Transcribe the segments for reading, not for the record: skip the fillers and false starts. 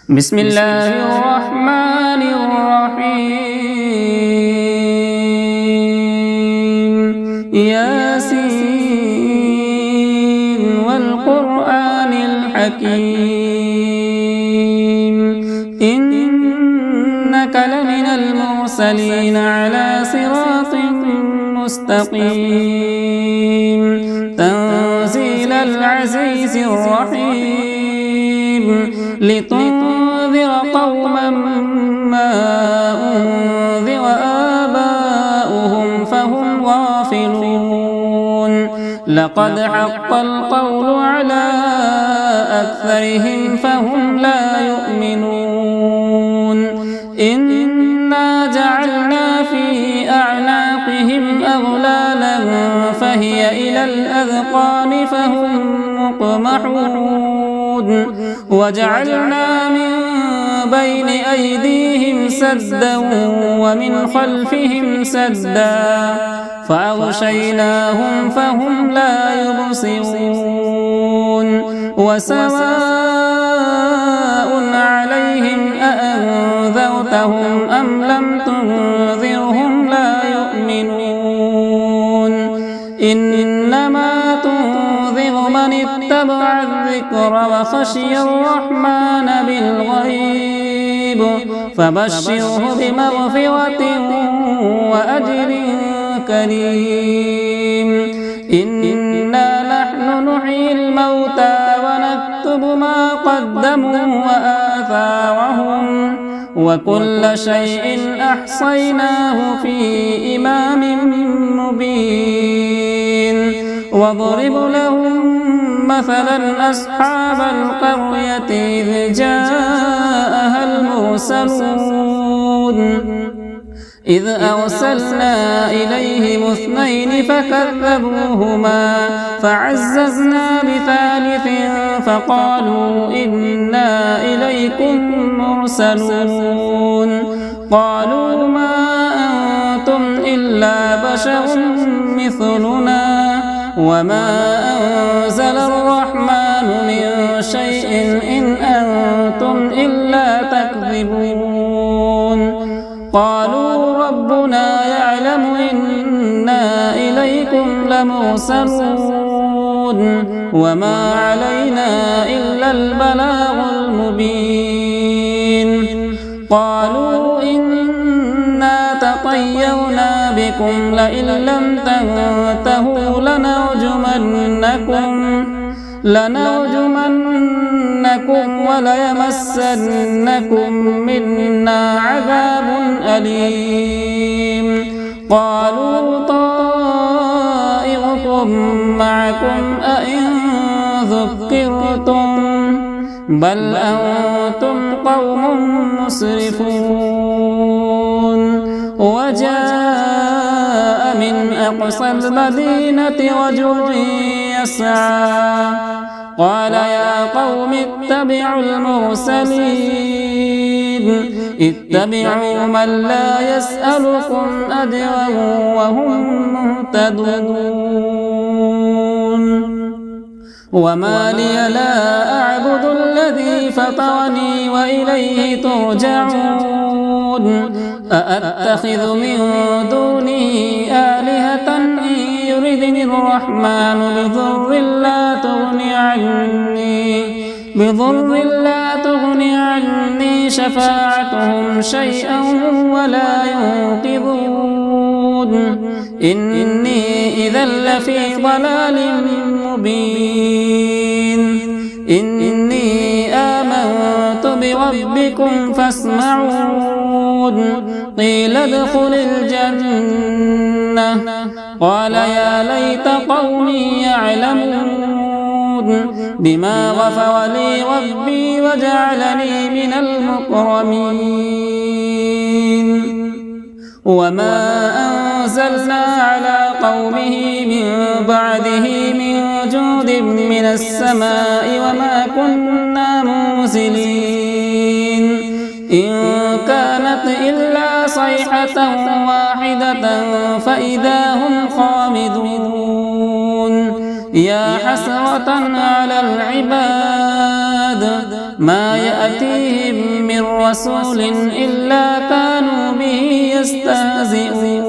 بسم الله الرحمن الرحيم ياسين والقرآن الحكيم إنك لمن المرسلين على صراط مستقيم تنزيل العزيز الرحيم لتنذر قوما ما أنذر آباؤهم فهم غافلون لقد حق القول على أكثرهم فهم لا يؤمنون إنا جعلنا في أعناقهم أغلالا فهي إلى الأذقان فهم مقمحون وجعلنا من بين أيديهم سدا ومن خلفهم سدا فأغشيناهم فهم لا يبصرون وسواء عليهم أأنذرتهم أم لم تنذرهم لا يؤمنون إنما تنذر من اتبع الذكر وخشي الرحمن بالغيب فبشره بمغفرة وأجر كريم إنا نحن نحيي الموتى ونكتب ما قدموا وآثارهم وكل شيء أحصيناه في إمام مبين واضرب لهم مثلا أصحاب القرية إذ جاءها المرسلون إذ أرسلنا إليهم اثنين فكذبوهما فعززنا بثالث فقالوا إنا إليكم مرسلون قالوا ما أنتم إلا بشر مثلنا وما أنزل الرحمن من شيء إن أنتم إلا تكذبون قالوا ربنا يعلم إنا إليكم لمرسلون وما علينا إلا البلاغ المبين قالوا إنا تطيرنا بكم لئن لم تنتهوا لنرجمنكم وليمسنكم منا عذاب أليم قالوا طائركم معكم أئن ذكرتم بل أنتم قوم مسرفون وجاء من أقصى المدينة رجل يسعى قال يا قوم اتبعوا المرسلين اتبعوا من لا يسألكم أجرا وهم مهتدون وما لي لا أعبد الذي فطرني وإليه ترجعون أأتخذ من دونه آلهة إن يردني الرحمن بضر لا تغني عني شفاعتهم شيئا ولا ينقذون إني إذا لفي ضلال مبين إني آمنت بربكم فاسمعون قيل ادخل الجنة قال يا ليت قومي يعلمون بما غفر لي ربي وجعلني من المكرمين وما أنزلنا على قومه من بعده من جود من السماء وما كنا منزلين إن كانت إلا صيحة واحدة فإذا هم خامدون يا حسرة على العباد ما يأتيهم من رسول إلا كانوا به يستهزئون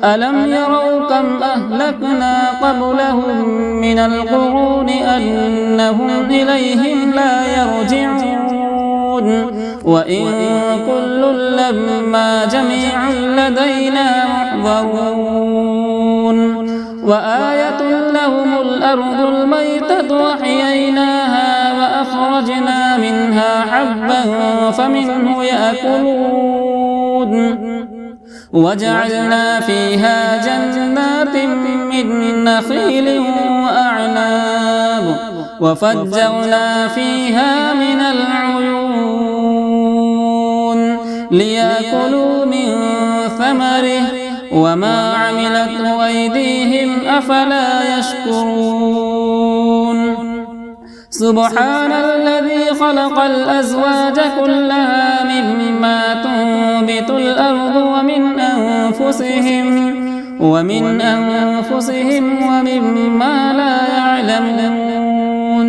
ألم يروا كم أهلكنا قبلهم من القرون أنهم إليهم لا يرجعون وإن كل لما جميع لدينا محضرون وآية لهم الأرض الميتة وأحييناها وأخرجنا منها حبا فمنه يأكلون وجعلنا فيها جنات من نخيل وأعناب وفجرنا فيها من العيون ليأكلوا من ثمره وما عملته أيديهم أفلا يشكرون سبحان الذي خلق الأزواج كلها مما تنبت الأرض ومن أنفسهم ومما لا يعلمون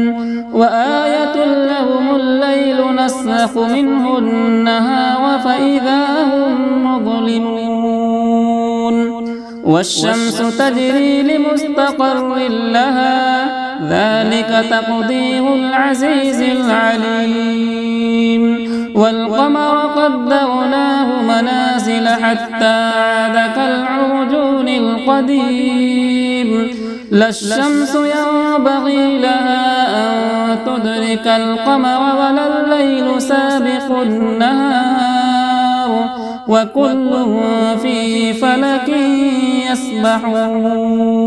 وآية لهم الليل نسلخ منه النهار فإذا هم مظلمون والشمس تجري لمستقر لها ذلك تقدير العزيز العليم والقمر قدرناه منازل حتى عاد كالعرجون القديم لا الشمس ينبغي لها أن تدرك القمر ولا الليل سابق النهار وكل في فلك يسبحون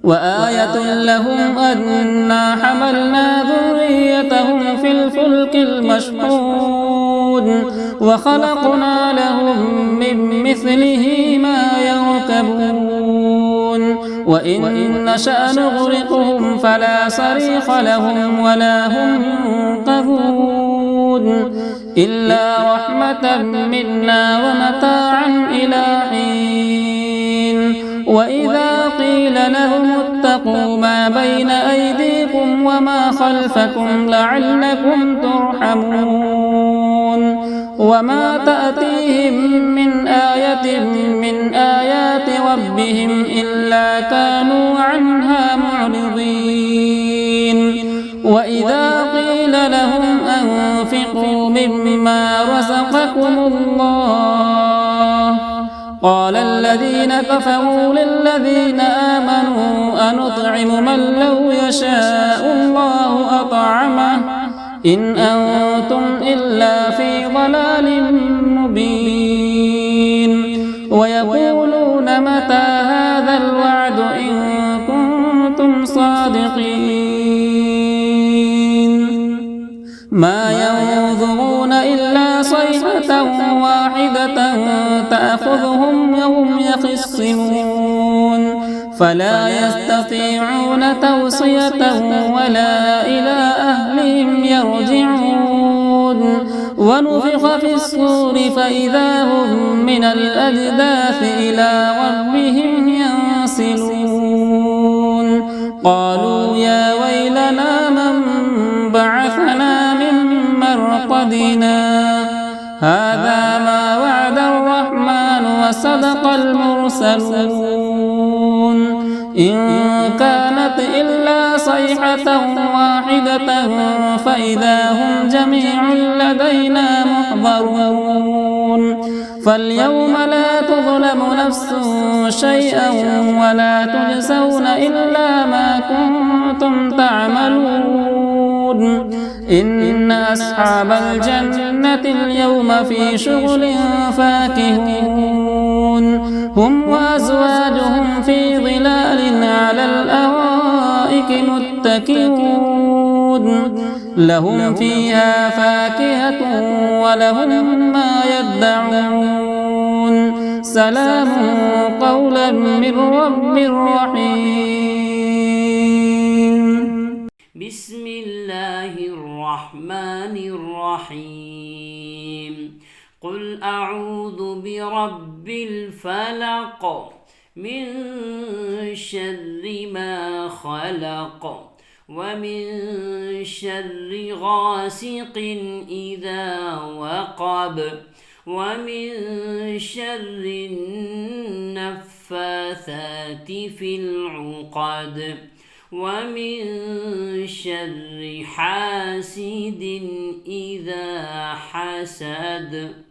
وآية لهم أنا حملنا ذريتهم في الفلك المشحون وخلقنا لهم من مثله ما يركبون وإن نشأ نغرقهم فلا صريخ لهم ولا هم ينقذون إلا رحمة منا ومتاعا إلى حين وإذا قيل لهم اتقوا ما بين أيديكم وما خلفكم لعلكم ترحمون وما تأتيهم من آية من آيات ربهم إلا كانوا عنها معرضين وإذا قيل لهم أنفقوا مما رزقكم الله قال الذين كفروا للذين آمنوا أنطعم من لو يشاء الله أطعمه إن أنتم إلا في ضلال مبين ويقولون متى هذا الوعد إن كنتم صادقين ما ينظرون إلا صيحة واحدة تأخذهم وهم يخصمون فلا يستطيعون توصية ولا إلى أهلهم يرجعون ونفخ في الصور فإذا هم من الأجداث إلى ربهم ينسلون قالوا يا ويلنا من بعثنا من مرقدنا هذا ما وعد الرحمن وصدق المرسلون إن كانت إلا صيحة واحدة فإذا هم جميع لدينا محضرون فاليوم لا تظلم نفس شيئا ولا تجزون إلا ما كنتم تعملون إن أصحاب الجنة اليوم في شغل فاكهون هم وأزواجهم في ظلال على الأرائك متكئون لهم فيها فاكهة ولهم ما يدعون سلام قولا من رب رحيم. بسم الله الرحمن الرحيم قل أعوذ برب الفلق من شر ما خلق ومن شر غاسق إذا وقب ومن شر النفاثات في العقد ومن شر حاسد إذا حسد.